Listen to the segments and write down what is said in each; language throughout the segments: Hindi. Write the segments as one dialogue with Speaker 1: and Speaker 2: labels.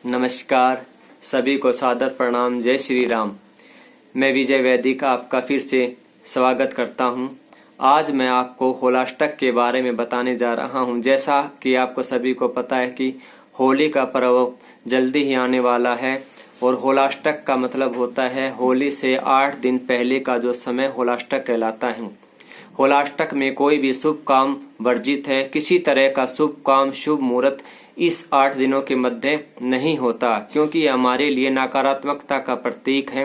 Speaker 1: नमस्कार, सभी को सादर प्रणाम। जय श्री राम। मैं विजय वैदिक आपका फिर से स्वागत करता हूं। आज मैं आपको होलाष्टक के बारे में बताने जा रहा हूं। जैसा कि आपको सभी को पता है कि होली का पर्व जल्दी ही आने वाला है और होलाष्टक का मतलब होता है होली से 8 दिन पहले का जो समय होलाष्टक कहलाता है। होलाष्टक में कोई भी शुभ काम वर्जित है। किसी तरह का शुभ काम, शुभ मुहूर्त इस 8 दिनों के मध्य नहीं होता, क्योंकि ये हमारे लिए नकारात्मकता का प्रतीक है।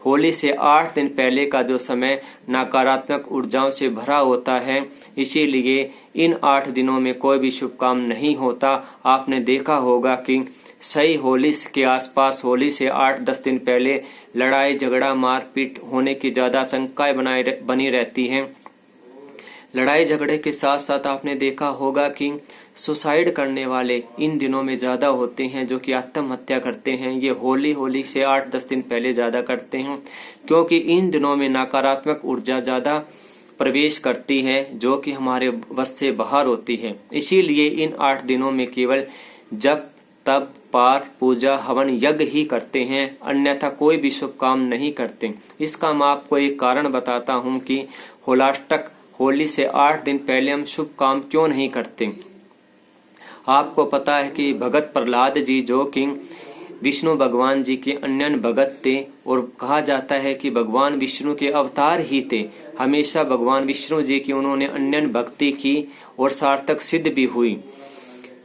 Speaker 1: होली से 8 दिन पहले का जो समय नकारात्मक ऊर्जाओं से भरा होता है, इसीलिए इन 8 दिनों में कोई भी शुभ काम नहीं होता। आपने देखा होगा कि सही होली के आसपास, होली से 8-10 दिन पहले लड़ाई झगड़ा मारपीट होने की ज्यादा आशंकाएं बनी रहती हैं। लड़ाई झगड़े के साथ साथ आपने देखा होगा कि सुसाइड करने वाले इन दिनों में ज्यादा होते हैं, जो कि आत्महत्या करते हैं। ये होली से 8-10 दिन पहले ज्यादा करते हैं, क्योंकि इन दिनों में नकारात्मक ऊर्जा ज्यादा प्रवेश करती है, जो कि हमारे बस से बाहर होती है। इसीलिए इन 8 दिनों में केवल जप तप पाठ पूजा हवन यज्ञ ही करते हैं, अन्यथा कोई भी शुभ काम नहीं करते। इसका मैं आपको एक कारण बताता हूँ कि होलाष्टक होली से 8 दिन पहले हम शुभ काम क्यों नहीं करते। आपको पता है कि भगत प्रहलाद जी, जो कि विष्णु भगवान जी के अन्य भगत थे, और कहा जाता है कि भगवान विष्णु के अवतार ही थे। हमेशा भगवान विष्णु जी की उन्होंने अन्य भक्ति की और सार्थक सिद्ध भी हुई।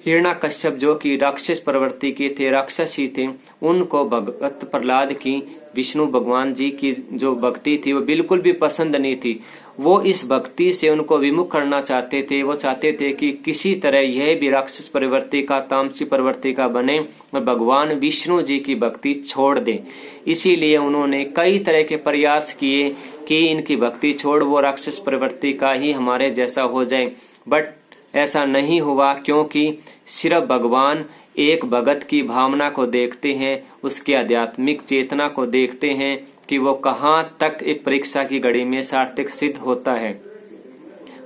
Speaker 1: हिरण्यकश्यप, जो कि राक्षस प्रवृत्ति के थे, राक्षसी थे, उनको भगत प्रहलाद की विष्णु भगवान जी की जो भक्ति थी वो बिल्कुल भी पसंद नहीं थी। वो इस भक्ति से उनको विमुख करना चाहते थे। वो चाहते थे कि किसी तरह यह भी राक्षस प्रवृत्ति का, तामसी प्रवृत्ति का बने और भगवान विष्णु जी की भक्ति छोड़ दे। इसीलिए उन्होंने कई तरह के प्रयास किए कि इनकी भक्ति छोड़ वो राक्षस प्रवृत्ति का ही हमारे जैसा हो जाए, बट ऐसा नहीं हुआ, क्योंकि सिर्फ भगवान एक भगत की भावना को देखते हैं, उसके आध्यात्मिक चेतना को देखते हैं कि वो कहाँ तक एक परीक्षा की घड़ी में सार्थक सिद्ध होता है।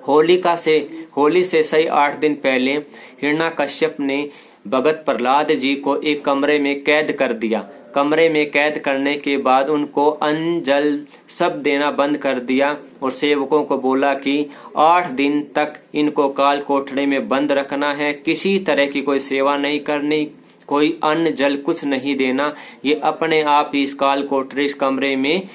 Speaker 1: होली से सही 8 दिन पहले हिरण्यकश्यप ने भगत प्रहलाद जी को एक कमरे में कैद कर दिया। कमरे में कैद करने के बाद उनको अन्न जल सब देना बंद कर दिया और सेवकों को बोला कि 8 दिन तक इनको काल कोठरी में बंद रखना है। किसी तरह की कोई सेवा नहीं करनी, कोई अन्न जल कुछ नहीं देना। ये अपने आप ही इस काल कोठरी कमरे में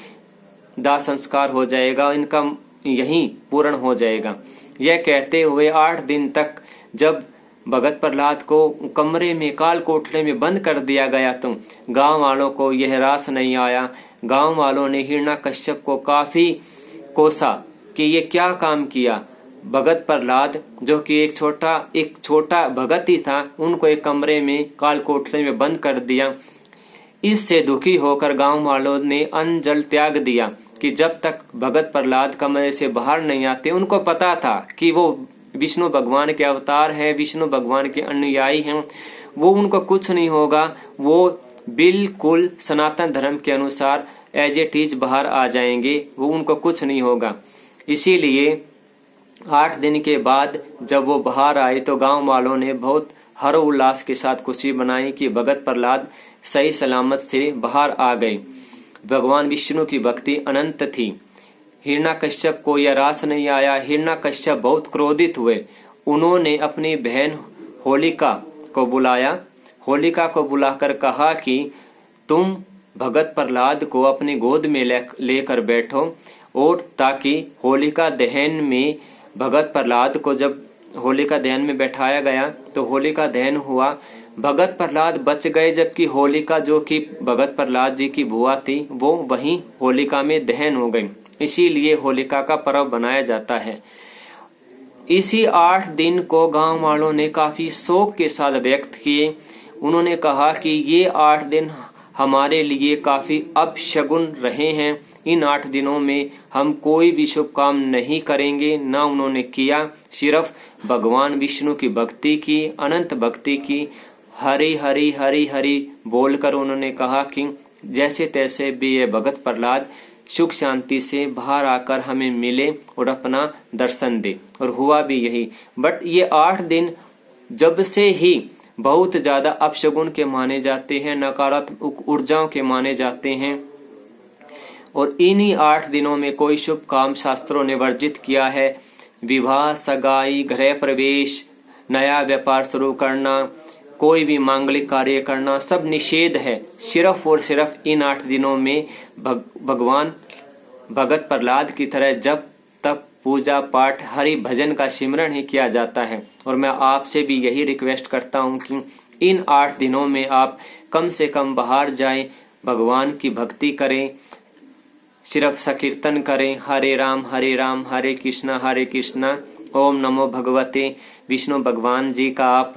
Speaker 1: दाह संस्कार हो जाएगा, इनका यहीं पूर्ण हो जाएगा। यह कहते हुए 8 दिन तक जब भगत प्रहलाद को कमरे में काल कोठरे में बंद कर दिया गया, तो गांव वालों को यह रास नहीं आया। गांव वालों ने हिरण्यकश्यप को काफी कोसा कि ये क्या काम किया। भगत प्रहलाद, जो कि एक छोटा भगत ही था, उनको एक कमरे में काल कोठरे में बंद कर दिया। इससे दुखी होकर गांव वालों ने अन्न जल त्याग दिया कि जब तक भगत प्रहलाद कमरे से बाहर नहीं आते। उनको पता था कि वो विष्णु भगवान के अवतार हैं, विष्णु भगवान के अनुयायी हैं, वो उनको कुछ नहीं होगा। वो बिल्कुल सनातन धर्म के अनुसार एज इट इज बाहर आ जाएंगे, वो उनको कुछ नहीं होगा। इसीलिए 8 दिन के बाद जब वो बाहर आए तो गांव वालों ने बहुत हर्षोल्लास के साथ खुशी मनाई कि भगत प्रहलाद सही सलामत से बाहर आ गए। भगवान विष्णु की भक्ति अनंत थी। हिरण्यकश्यप को यह रास नहीं आया। हिरण्यकश्यप बहुत क्रोधित हुए। उन्होंने अपनी बहन होलिका को बुलाया। होलिका को बुलाकर कहा कि तुम भगत प्रहलाद को अपनी गोद में लेकर बैठो, और ताकि होलिका दहन में भगत प्रहलाद को, जब होलिका दहन में बैठाया गया तो होलिका दहन हुआ। भगत प्रहलाद बच गए, जबकि होलिका, जो कि भगत प्रहलाद जी की बुआ थी, वो वहीं होलिका में दहन हो गई। इसीलिए होलिका का पर्व बनाया जाता है। इसी 8 दिन को गांव वालों ने काफी शोक के साथ व्यक्त किए। उन्होंने कहा कि ये 8 दिन हमारे लिए काफी अपशगुन रहे हैं। इन 8 दिनों में हम कोई भी शुभ काम नहीं करेंगे। ना उन्होंने किया, सिर्फ भगवान विष्णु की भक्ति की, अनंत भक्ति की। हरि हरि हरि हरि बोलकर उन्होंने कहा कि जैसे तैसे भी ये भगत प्रहलाद सुख शांति से बाहर आकर हमें मिले और अपना दर्शन दे, और हुआ भी यही। बट ये 8 दिन जब से ही बहुत ज्यादा अपशगुन के माने जाते हैं, नकारात्मक ऊर्जाओं के माने जाते हैं। और इन्हीं 8 दिनों में कोई शुभ काम शास्त्रों ने वर्जित किया है। विवाह, सगाई, गृह प्रवेश, नया व्यापार शुरू करना, कोई भी मांगलिक कार्य करना, सब निषेध है। सिर्फ और सिर्फ इन 8 दिनों में भगवान भगत प्रहलाद की तरह जब तब पूजा पाठ हरि भजन का सिमरन ही किया जाता है। और मैं आपसे भी यही रिक्वेस्ट करता हूँ कि इन 8 दिनों में आप कम से कम बाहर जाएं, भगवान की भक्ति करें, सिर्फ संकीर्तन करें, हरे राम हरे कृष्णा ओम नमो भगवते विष्णु भगवान जी का आप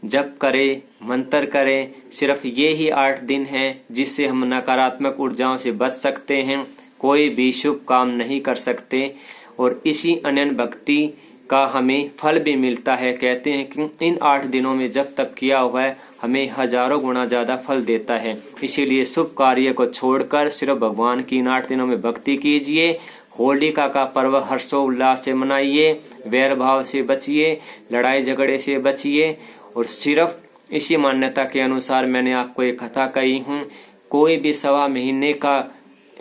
Speaker 1: जप करें, मंत्र करें। सिर्फ ये ही 8 दिन हैं जिससे हम नकारात्मक ऊर्जाओं से बच सकते हैं, कोई भी शुभ काम नहीं कर सकते। और इसी अनन्य भक्ति का हमें फल भी मिलता है। कहते हैं कि इन 8 दिनों में जब तक किया हुआ है हमें हजारों गुना ज्यादा फल देता है। इसीलिए शुभ कार्य को छोड़कर सिर्फ भगवान की इन 8 दिनों में भक्ति कीजिए। होलिका का पर्व हर्षोल्लास से मनाइए, वैर भाव से बचिए, लड़ाई झगड़े से बचिए। और सिर्फ इसी मान्यता के अनुसार मैंने आपको एक कथा कही हूँ। कोई भी 1.25 महीने का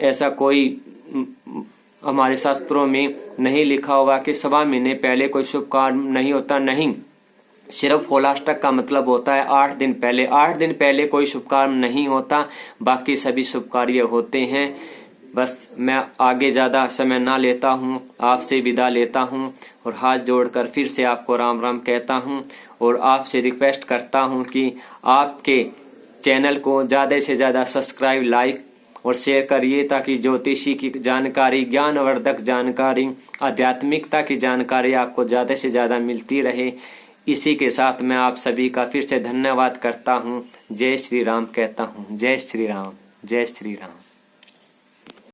Speaker 1: ऐसा कोई हमारे शास्त्रों में नहीं लिखा हुआ कि 1.25 महीने पहले कोई शुभ काम नहीं होता। नहीं, सिर्फ होलाष्टक का मतलब होता है 8 दिन पहले। 8 दिन पहले कोई शुभ काम नहीं होता, बाकी सभी शुभ कार्य होते हैं। बस मैं आगे ज्यादा समय ना लेता हूँ, आपसे विदा लेता हूँ और हाथ जोड़कर फिर से आपको राम राम कहता हूँ। और आपसे रिक्वेस्ट करता हूँ कि आपके चैनल को ज्यादा से ज्यादा सब्सक्राइब, लाइक और शेयर करिए, ताकि ज्योतिषी की जानकारी, ज्ञानवर्धक जानकारी, आध्यात्मिकता की जानकारी आपको ज्यादा से ज्यादा मिलती रहे। इसी के साथ मैं आप सभी का फिर से धन्यवाद करता हूँ। जय श्री राम कहता हूँ। जय श्री राम, जय श्री राम।